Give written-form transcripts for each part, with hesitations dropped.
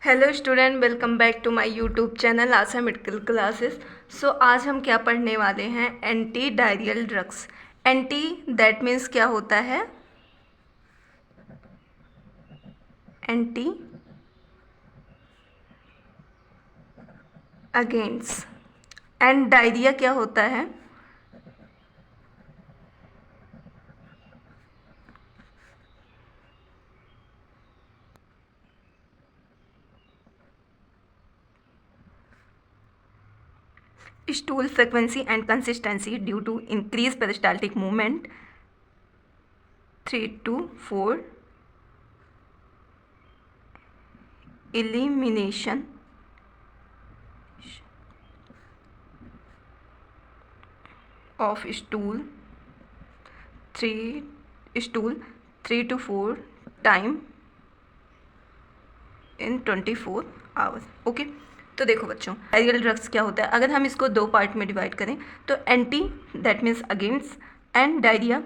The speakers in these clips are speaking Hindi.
Hello student, welcome back to my YouTube channel Asha medical classes. आज हम क्या पढ़ने वाले हैं? Anti diarrhoeal drugs. Anti that means क्या होता है? Anti against. एंड डायरिया क्या होता है? Stool frequency and consistency due to increase peristaltic movement 3 to 4 elimination of three stool 3 to 4 time in 24 hours. Okay, तो देखो बच्चों, डायरियल ड्रग्स क्या होता है? अगर हम इसको दो पार्ट में डिवाइड करें तो anti that means against, and diarrhoea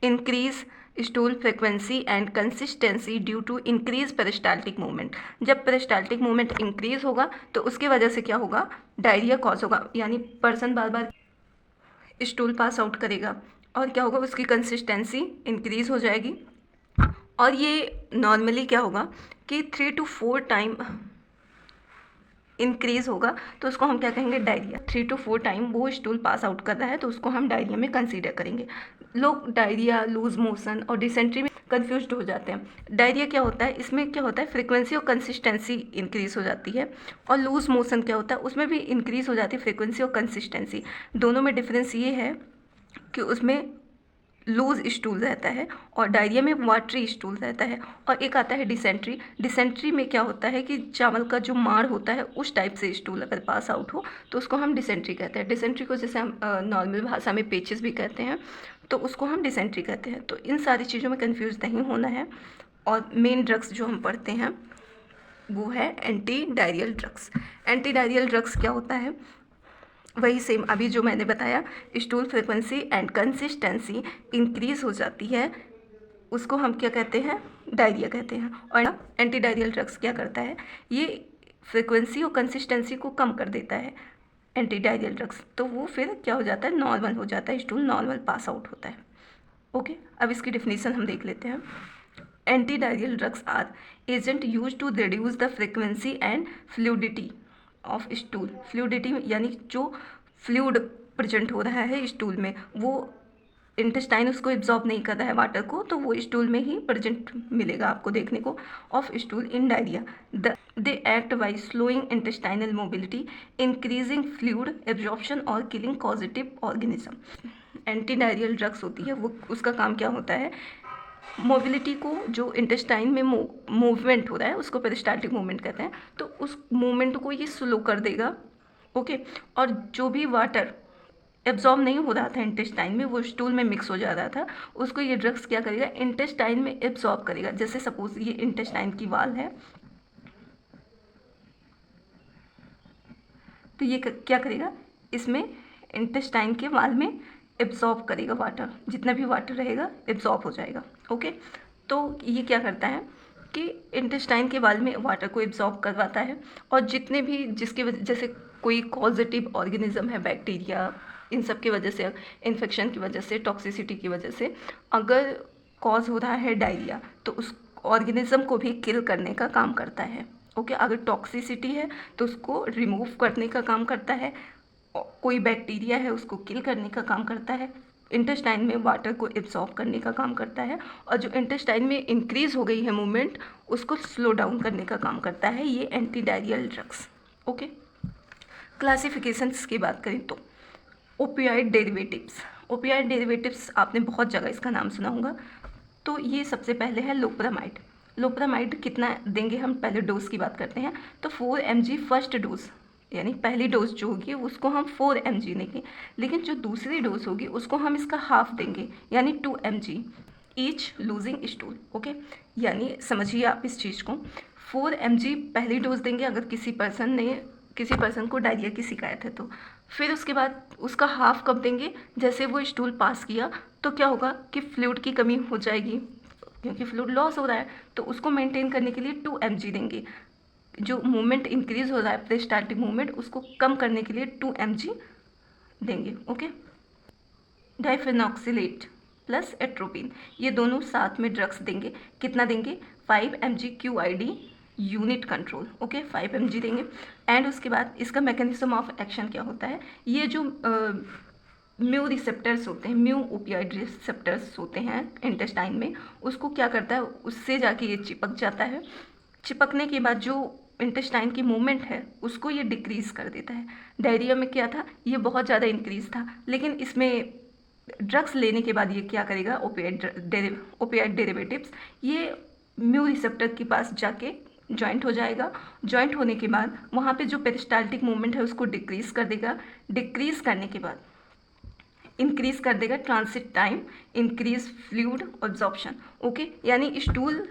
increase stool frequency and consistency due to increase peristaltic movement. जब पेरिस्टाल्टिक मूवमेंट इंक्रीज होगा तो उसकी वजह से क्या होगा? डायरिया कॉज होगा, यानी पर्सन बार बार स्टूल पास आउट करेगा और क्या होगा? उसकी कंसिस्टेंसी इंक्रीज हो जाएगी। और ये नॉर्मली क्या होगा कि 3 to 4 टाइम इंक्रीज होगा, तो उसको हम क्या कहेंगे? डायरिया। 3 to 4 टाइम वो स्टूल पास आउट कर रहा है तो उसको हम डायरिया में कंसीडर करेंगे। लोग डायरिया, लूज मोशन और डिसेंट्री में कंफ्यूज हो जाते हैं। डायरिया क्या होता है? इसमें क्या होता है? फ्रीक्वेंसी और कंसिस्टेंसी इंक्रीज हो जाती है। और लूज मोशन क्या होता है? उसमें भी इंक्रीज हो जाती है फ्रीक्वेंसी और कंसिस्टेंसी। दोनों में डिफरेंस ये है कि उसमें लूज स्टूल रहता है और डायरिया में वाटरी स्टूल रहता है। और एक आता है डिसेंट्री। डिसेंट्री में क्या होता है कि चावल का जो माड़ होता है उस टाइप से स्टूल अगर पास आउट हो तो उसको हम डिसेंट्री कहते हैं। डिसेंट्री को जैसे हम नॉर्मल भाषा में पेचिस भी कहते हैं, तो उसको हम डिसेंट्री कहते हैं। तो इन सारी चीज़ों में कन्फ्यूज नहीं होना है। और मेन ड्रग्स जो हम पढ़ते हैं वो है anti diarrhoeal drugs. Anti diarrhoeal drugs क्या होता है? वही सेम अभी जो मैंने बताया, stool frequency and consistency increase हो जाती है, उसको हम क्या कहते हैं? डायरिया कहते हैं। और एंटी डायरियल ड्रग्स क्या करता है? ये फ्रिक्वेंसी और कंसिस्टेंसी को कम कर देता है एंटी डायरियल ड्रग्स। तो वो फिर क्या हो जाता है? नॉर्मल हो जाता है, स्टूल नॉर्मल पास आउट होता है। ओके, अब इसकी डिफिनीसन हम देख लेते हैं। Anti diarrhoeal drugs are agent use to reduce the frequency and fluidity of stool. Fluidity यानी जो फ्लूड प्रेजेंट हो रहा है स्टूल में, वो इंटेस्टाइन उसको एब्जॉर्ब नहीं कर रहा है वाटर को, तो वो स्टूल में ही प्रेजेंट मिलेगा आपको देखने को of stool in diarrhoea. They act by slowing intestinal mobility, increasing fluid absorption और killing causative organism. Anti diarrhoeal drugs होती है वो, उसका काम क्या होता है? मोबिलिटी को, जो इंटेस्टाइन में मूवमेंट हो रहा है उसको पेरिस्टाल्टिक मूवमेंट कहते हैं, तो उस मूवमेंट को ये स्लो कर देगा। ओके, और जो भी वाटर एब्जॉर्ब नहीं हो रहा था इंटेस्टाइन में, वो स्टूल में मिक्स हो जा रहा था, उसको ये ड्रग्स क्या करेगा? इंटेस्टाइन में एब्जॉर्ब करेगा। जैसे सपोज ये इंटेस्टाइन की वाल है, तो ये क्या करेगा? इसमें इंटेस्टाइन के वाल में एब्जॉर्ब करेगा वाटर, जितना भी वाटर रहेगा एब्जॉर्ब हो जाएगा। ओके, तो ये क्या करता है कि इंटेस्टाइन के वाल में वाटर को एब्जॉर्ब करवाता है। और जितने भी जिसकी वजह, जैसे कोई पॉजिटिव ऑर्गेनिज्म है, बैक्टीरिया, इन सब की वजह से, इन्फेक्शन की वजह से, टॉक्सिसिटी की वजह से अगर कॉज हो रहा है डायरिया, तो उस ऑर्गेनिज्म को भी किल करने का काम करता है। ओके, अगर टॉक्सिसिटी है तो उसको रिमूव करने का काम करता है। कोई बैक्टीरिया है उसको किल करने का काम करता है। इंटेस्टाइन में वाटर को एब्जॉर्ब करने का काम करता है। और जो इंटेस्टाइन में इंक्रीज हो गई है मूवमेंट, उसको स्लो डाउन करने का काम करता है ये anti diarrhoeal drugs. Okay, classifications की बात करें तो ओपियाइड डेरिवेटिव्स। ओपियाइड डेरिवेटिव्स आपने बहुत जगह इसका नाम सुना होगा। तो ये सबसे पहले है लोप्रामाइड। लोप्रामाइड कितना देंगे? हम पहले डोज की बात करते हैं। तो 4 mg फर्स्ट डोज, यानी पहली डोज जो होगी उसको हम 4 mg देंगे। लेकिन जो दूसरी डोज होगी उसको हम इसका हाफ देंगे, यानी 2 mg each losing stool. Okay, यानी समझिए आप इस चीज़ को, 4 mg पहली डोज देंगे अगर किसी पर्सन को डायरिया की शिकायत है तो। फिर उसके बाद उसका हाफ कब देंगे? जैसे वो स्टूल पास किया तो क्या होगा कि फ्लूइड की कमी हो जाएगी, क्योंकि फ्लूइड लॉस हो रहा है, तो उसको मेंटेन करने के लिए 2 mg देंगे। जो मूवमेंट इंक्रीज हो रहा है पेरिस्टाल्टिक मूवमेंट उसको कम करने के लिए 2 mg देंगे। ओके, डाइफेनॉक्सिलेट प्लस एट्रोपिन, ये दोनों साथ में ड्रग्स देंगे। कितना देंगे? 5 mg QID unit control. Okay, 5 mg देंगे। एंड उसके बाद इसका मैकेनिज्म ऑफ एक्शन क्या होता है? ये जो म्यू रिसेप्टर्स होते हैं, म्यू ओपियाइड रिसेप्टर्स होते हैं इंटेस्टाइन में, उसको क्या करता है, उससे जाके ये चिपक जाता है। चिपकने के बाद जो इंटेस्टाइन की मूवमेंट है उसको ये डिक्रीज कर देता है। डायरिया में क्या था, ये बहुत ज़्यादा इंक्रीज था, लेकिन इसमें ड्रग्स लेने के बाद ये क्या करेगा, ओपियाइड डेरिवेटिव्स, ये म्यू रिसेप्टर के पास जाके जॉइंट हो जाएगा। जॉइंट होने के बाद वहाँ पे जो पेरिस्टाल्टिक मूवमेंट है उसको डिक्रीज कर देगा। डिक्रीज करने के बाद इंक्रीज कर देगा transit time, increase fluid absorption. Okay, यानी स्टूल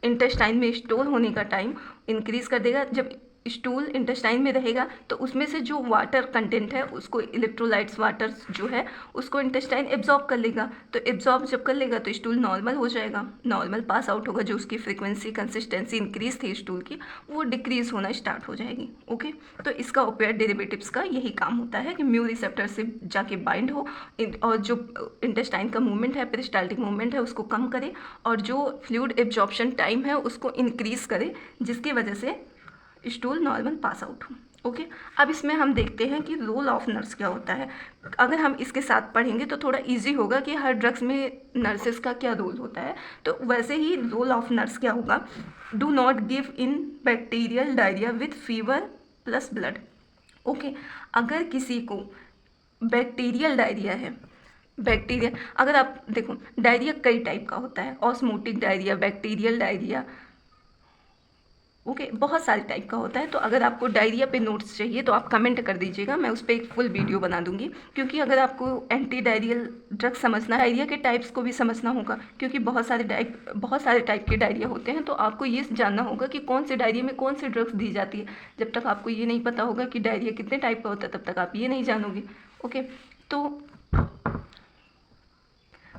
इंटेस्टाइन में स्टोर होने का टाइम इंक्रीज कर देगा। जब स्टूल इंटेस्टाइन में रहेगा तो उसमें से जो वाटर कंटेंट है उसको, इलेक्ट्रोलाइट्स वाटर जो है उसको इंटेस्टाइन एब्जॉर्ब कर लेगा। तो एब्जॉर्ब जब कर लेगा तो स्टूल नॉर्मल हो जाएगा, नॉर्मल पास आउट होगा। जो उसकी फ्रीक्वेंसी कंसिस्टेंसी इंक्रीज थी स्टूल की वो डिक्रीज होना स्टार्ट हो जाएगी। ओके, तो इसका ओपियाइड डेरिवेटिव्स का यही काम होता है कि म्यू रिसेप्टर से जाके बाइंड हो और जो इंटेस्टाइन का मूवमेंट है, पेरिस्टाल्टिक मूवमेंट है, उसको कम करे और जो फ्लूइड एब्जॉर्प्शन टाइम है उसको इंक्रीज करे, जिसकी वजह से स्टूल नॉर्मल पास आउट हो। ओके, अब इसमें हम देखते हैं कि रोल ऑफ नर्स क्या होता है। अगर हम इसके साथ पढ़ेंगे तो थोड़ा इजी होगा कि हर ड्रग्स में नर्सेस का क्या रोल होता है। तो वैसे ही रोल ऑफ नर्स क्या होगा, do not give in bacterial diarrhoea with fever plus blood. Okay, अगर किसी को बैक्टीरियल डायरिया है, बैक्टीरिया, अगर आप देखो डायरिया कई टाइप का होता है, osmotic diarrhoea, bacterial diarrhoea, okay, बहुत सारे टाइप का होता है। तो अगर आपको डायरिया पे नोट्स चाहिए तो आप कमेंट कर दीजिएगा, मैं उस पर एक फुल वीडियो बना दूंगी। क्योंकि अगर आपको एंटी डायरियल ड्रग समझना है, डायरिया के टाइप्स को भी समझना होगा, क्योंकि बहुत सारे टाइप के डायरिया होते हैं। तो आपको ये जानना होगा कि कौन से डायरिया में कौन सी ड्रग्स दी जाती है। जब तक आपको ये नहीं पता होगा कि डायरिया कितने टाइप का होता है तब तक आप ये नहीं जानोगे। ओके, तो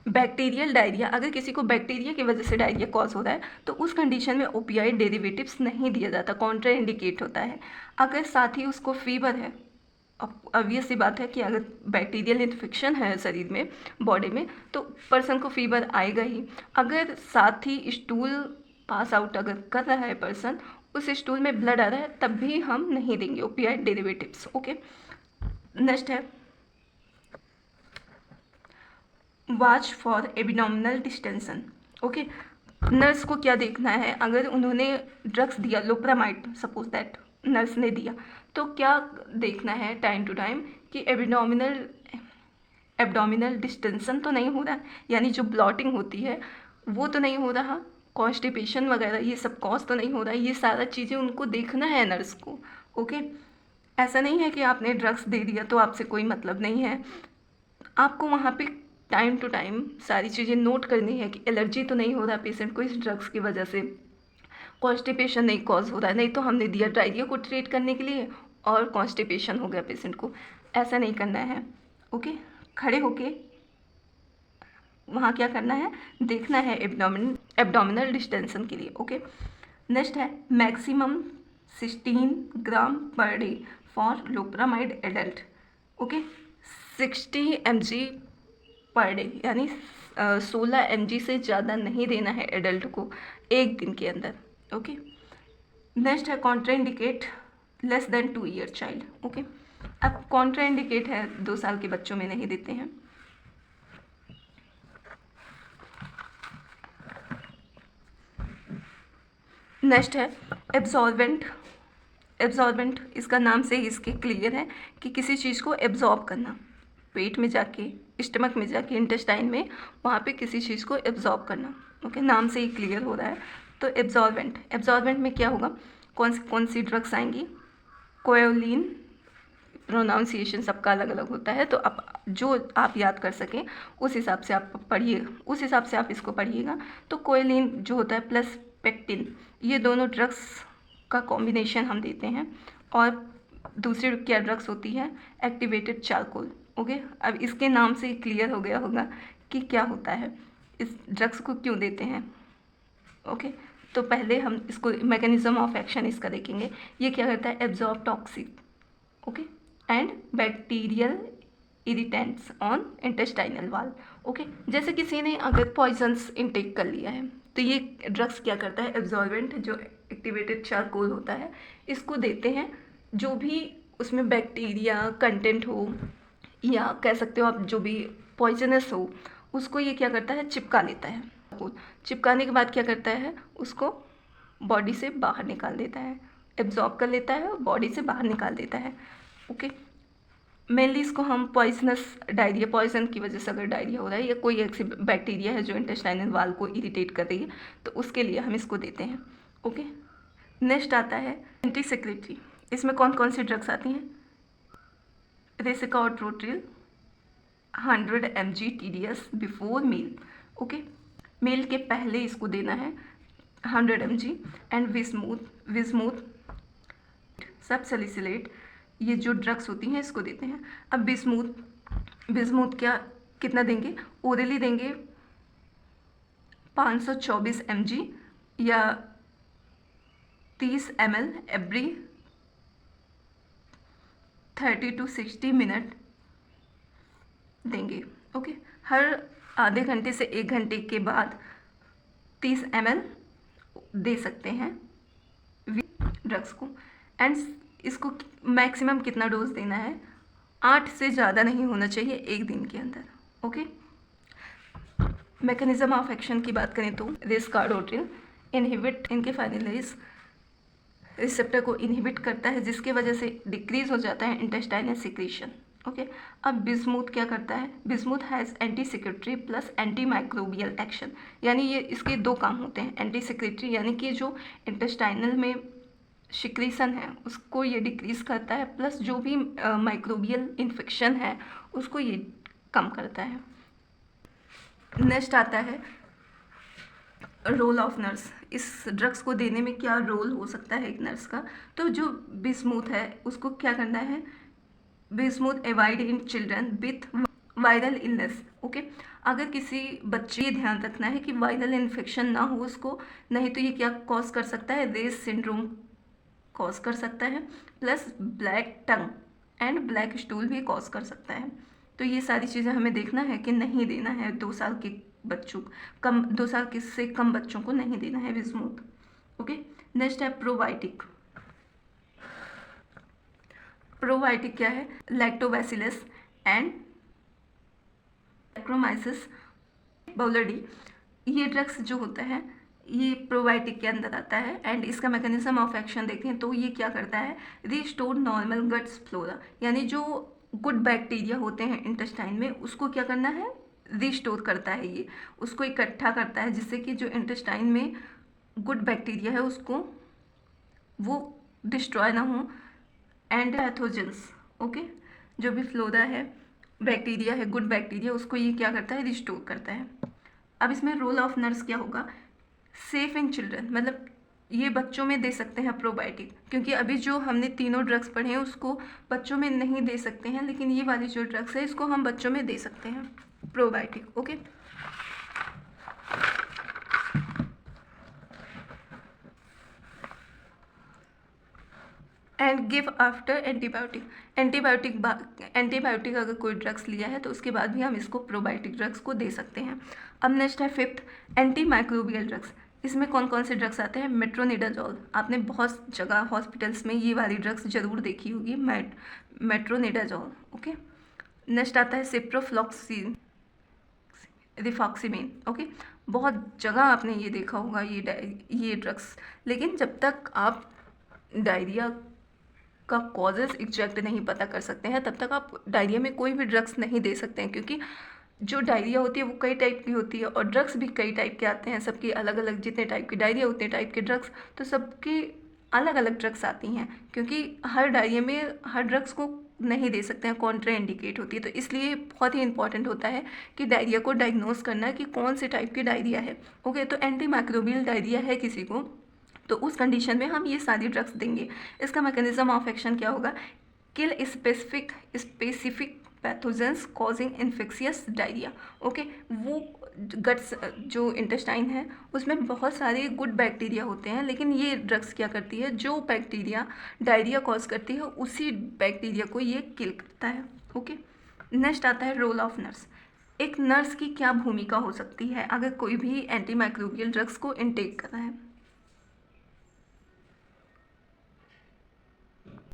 बैक्टीरियल डायरिया, अगर किसी को बैक्टीरिया की वजह से डायरिया कॉज हो रहा है तो उस कंडीशन में ओपियाइड डेरिवेटिव्स नहीं दिया जाता, कॉन्ट्रा इंडिकेट होता है। अगर साथ ही उसको फीवर है, ऑब्वियस सी बात है कि अगर बैक्टीरियल इन्फेक्शन है शरीर में, बॉडी में, तो पर्सन को फीवर आएगा ही। अगर साथ ही स्टूल पास आउट अगर कर रहा है पर्सन, उस स्टूल में ब्लड आ रहा है, तब भी हम नहीं देंगे ओपियाइड डेरिवेटिव्स। ओके, नेक्स्ट है watch for abdominal distension. Okay, nurse को क्या देखना है, अगर उन्होंने ड्रग्स दिया, लोप्रामाइड सपोज दैट नर्स ने दिया, तो क्या देखना है टाइम टू टाइम कि एब्डोमिनल डिस्टेंशन तो नहीं हो रहा, यानी जो ब्लॉटिंग होती है वो तो नहीं हो रहा, कॉन्स्टिपेशन वगैरह ये सब कॉज तो नहीं हो रहा है। ये सारा चीज़ें उनको देखना है नर्स को। ओके, ऐसा नहीं है कि आपने ड्रग्स दे दिया तो आपसे कोई मतलब नहीं है। आपको वहाँ पे टाइम टू टाइम सारी चीज़ें नोट करनी है कि एलर्जी तो नहीं हो रहा पेशेंट को इस ड्रग्स की वजह से, कॉन्स्टिपेशन नहीं कॉज हो रहा है, नहीं तो हमने दिया डायरिया को ट्रीट करने के लिए और कॉन्स्टिपेशन हो गया पेशेंट को। ऐसा नहीं करना है। ओके, खड़े होके वहाँ क्या करना है, देखना है एब्डोमिनल डिस्टेंशन के लिए। ओके, नेक्स्ट है maximum 16 gram per day for loperamide adult. Okay, 60 mg per day, यानी 16 mg से ज़्यादा नहीं देना है एडल्ट को एक दिन के अंदर। ओके, नेक्स्ट है Contra indicate less than 2 year child. Okay, अब कॉन्ट्रा इंडिकेट है 2 साल के बच्चों में नहीं देते हैं। नेक्स्ट है एब्जॉर्बेंट। एब्जॉर्बेंट, इसका नाम से ही इसके क्लियर है कि किसी चीज़ को एब्जॉर्ब करना, पेट में जाके, स्टमक में जाके, इंटेस्टाइन में, वहाँ पे किसी चीज़ को एब्जॉर्ब करना। ओके, नाम से ही क्लियर हो रहा है। तो एब्जॉर्बेंट में क्या होगा, कौन सी ड्रग्स आएंगी, कोयोलिन, प्रोनाउंसिएशन सबका अलग अलग होता है, तो आप जो आप याद कर सकें उस हिसाब से आप पढ़िए, उस हिसाब से आप इसको पढ़िएगा। तो कोयोलिन जो होता है प्लस पेक्टिन, ये दोनों ड्रग्स का कॉम्बिनेशन हम देते हैं। और दूसरी क्या ड्रग्स होती है, एक्टिवेटेड चारकोल। ओके, अब इसके नाम से क्लियर हो गया होगा कि क्या होता है, इस ड्रग्स को क्यों देते हैं। ओके, तो पहले हम इसको मैकेनिज्म ऑफ एक्शन इसका देखेंगे। ये क्या करता है, absorb toxin, okay, and bacterial irritants on intestinal वाल, ओके। जैसे किसी ने अगर पॉइजन्स इनटेक कर लिया है तो ये ड्रग्स क्या करता है, एब्जॉर्बेंट जो एक्टिवेटेड चारकोल होता है इसको देते हैं, जो भी उसमें बैक्टीरिया कंटेंट हो या कह सकते हो आप जो भी पॉइजनस हो उसको ये क्या करता है, चिपका लेता है। चिपकाने के बाद क्या करता है, उसको बॉडी से बाहर निकाल देता है, एब्जॉर्ब कर लेता है और बॉडी से बाहर निकाल देता है, ओके। मेनली इसको हम पॉइजनस डायरिया, पॉइजन की वजह से अगर डायरिया हो रहा है या कोई ऐसी बैक्टीरिया है जो इंटेस्टाइनल वाल को इरिटेट कर रही है तो उसके लिए हम इसको देते हैं, ओके। नेक्स्ट आता है एंटी सेक्रेटरी। इसमें कौन कौन सी ड्रग्स आती हैं, racecadotril 100 mg TDS before meal, okay. Meal के पहले इसको देना है 100 mg। एंड विस्मूथ सब सैलिसिलेट, ये जो ड्रग्स होती हैं इसको देते हैं। अब बिस्मूथ क्या कितना देंगे, ओरली देंगे 524 mg या 30 ml एवरी 30 to 60 मिनट देंगे, ओके। हर आधे घंटे से 1 घंटे के बाद 30 ml दे सकते हैं ड्रग्स को। एंड इसको मैक्सिमम कितना डोज देना है, 8 से ज़्यादा नहीं होना चाहिए एक दिन के अंदर, ओके। मैकेनिज्म ऑफ एक्शन की बात करें तो रेस्कार्डोट्रिल इनहिबिट इनकेफेलाइज रिसेप्टर को इनहिबिट करता है, जिसकी वजह से डिक्रीज हो जाता है इंटेस्टाइनल सिक्रीशन, ओके। अब बिस्मूथ क्या करता है, bismuth has anti secretory plus anti microbial action, यानी ये इसके दो काम होते हैं। एंटी सेक्रेटरी यानी कि जो इंटेस्टाइनल में सिक्रीशन है उसको ये डिक्रीज करता है, प्लस जो भी माइक्रोबियल इन्फेक्शन है उसको ये कम करता है। नेक्स्ट आता है रोल ऑफ नर्स। इस ड्रग्स को देने में क्या रोल हो सकता है एक नर्स का, तो जो बिस्मूथ है उसको क्या करना है, bismuth avoid in children with viral illness, okay. अगर किसी बच्चे ये ध्यान रखना है कि वायरल इन्फेक्शन ना हो उसको, नहीं तो ये क्या कॉज कर सकता है, रेस सिंड्रोम कॉज कर सकता है, plus black tongue and black stool भी कॉज कर सकता है। तो ये सारी चीज़ें हमें देखना है कि नहीं देना है 2 साल के बच्चों कम 2 साल के से कम बच्चों को नहीं देना है बिस्मूथ, ओके। नेक्स्ट है प्रोबायोटिक। प्रोबायोटिक क्या है, लैक्टोबैसिलस एंड एक्रोमाइसिस बाउलार्डी, ये ड्रग्स जो होता है ये प्रोबायोटिक के अंदर आता है। एंड इसका मैकेनिज्म ऑफ एक्शन देखें तो ये क्या करता है, रिस्टोर नॉर्मल गट्स फ्लोरा, यानी जो गुड बैक्टीरिया होते हैं इंटेस्टाइन में उसको क्या करना है, रिस्टोर करता है, ये उसको इकट्ठा करता है, जिससे कि जो इंटेस्टाइन में गुड बैक्टीरिया है उसको वो डिस्ट्रॉय ना हो। एंड पैथोजेंस, ओके, जो भी फ्लोरा है बैक्टीरिया है गुड बैक्टीरिया उसको ये क्या करता है, रिस्टोर करता है। अब इसमें रोल ऑफ नर्स क्या होगा, सेफ इन चिल्ड्रन, मतलब ये बच्चों में दे सकते हैं प्रोबायोटिक, क्योंकि अभी जो हमने तीनों ड्रग्स पढ़े हैं उसको बच्चों में नहीं दे सकते हैं, लेकिन ये वाली जो ड्रग्स है इसको हम बच्चों में दे सकते हैं probiotic, okay. And give after antibiotic. Antibiotic अगर कोई ड्रग्स लिया है तो उसके बाद भी हम इसको प्रोबायोटिक ड्रग्स को दे सकते हैं। अब नेक्स्ट है 5th एंटी माइक्रोबियल ड्रग्स। इसमें कौन कौन से ड्रग्स आते हैं, मेट्रोनिडाजोल, आपने बहुत जगह हॉस्पिटल्स में ये वाली ड्रग्स जरूर देखी होगी, मेट्रोनिडाजोल, ओके। नेक्स्ट आता है सिप्रोफ्लॉक्सिन, रिफॉक्सिमिन, ओके। बहुत जगह आपने ये देखा होगा ये ड्रग्स, लेकिन जब तक आप डायरिया का कॉजेज़ एग्जैक्ट नहीं पता कर सकते हैं तब तक आप डायरिया में कोई भी ड्रग्स नहीं दे सकते हैं, क्योंकि जो डायरिया होती है वो कई टाइप की होती है और ड्रग्स भी कई टाइप के आते हैं, सबकी अलग अलग, जितने टाइप की डायरिया उतने टाइप के ड्रग्स, तो सबकी अलग अलग ड्रग्स आती हैं, क्योंकि हर डायरिया में हर ड्रग्स को नहीं दे सकते हैं, कॉन्ट्रा इंडिकेट होती है। तो इसलिए बहुत ही इंपॉर्टेंट होता है कि डायरिया को डायग्नोस करना कि कौन से टाइप की डायरिया है, ओके। तो एंटी माइक्रोबियल डायरिया है किसी को तो उस कंडीशन में हम ये सारी ड्रग्स देंगे। इसका मैकेनिज्म ऑफ एक्शन क्या होगा, kill specific pathogens causing infectious diarrhoea, okay. वो गट्स जो इंटेस्टाइन है उसमें बहुत सारे गुड बैक्टीरिया होते हैं, लेकिन ये ड्रग्स क्या करती है, जो बैक्टीरिया डायरिया कॉज करती है उसी बैक्टीरिया को ये किल करता है। ओके, नेक्स्ट आता है रोल ऑफ नर्स। एक नर्स की क्या भूमिका हो सकती है अगर कोई भी एंटी माइक्रोबियल ड्रग्स को इनटेक कर रहा है।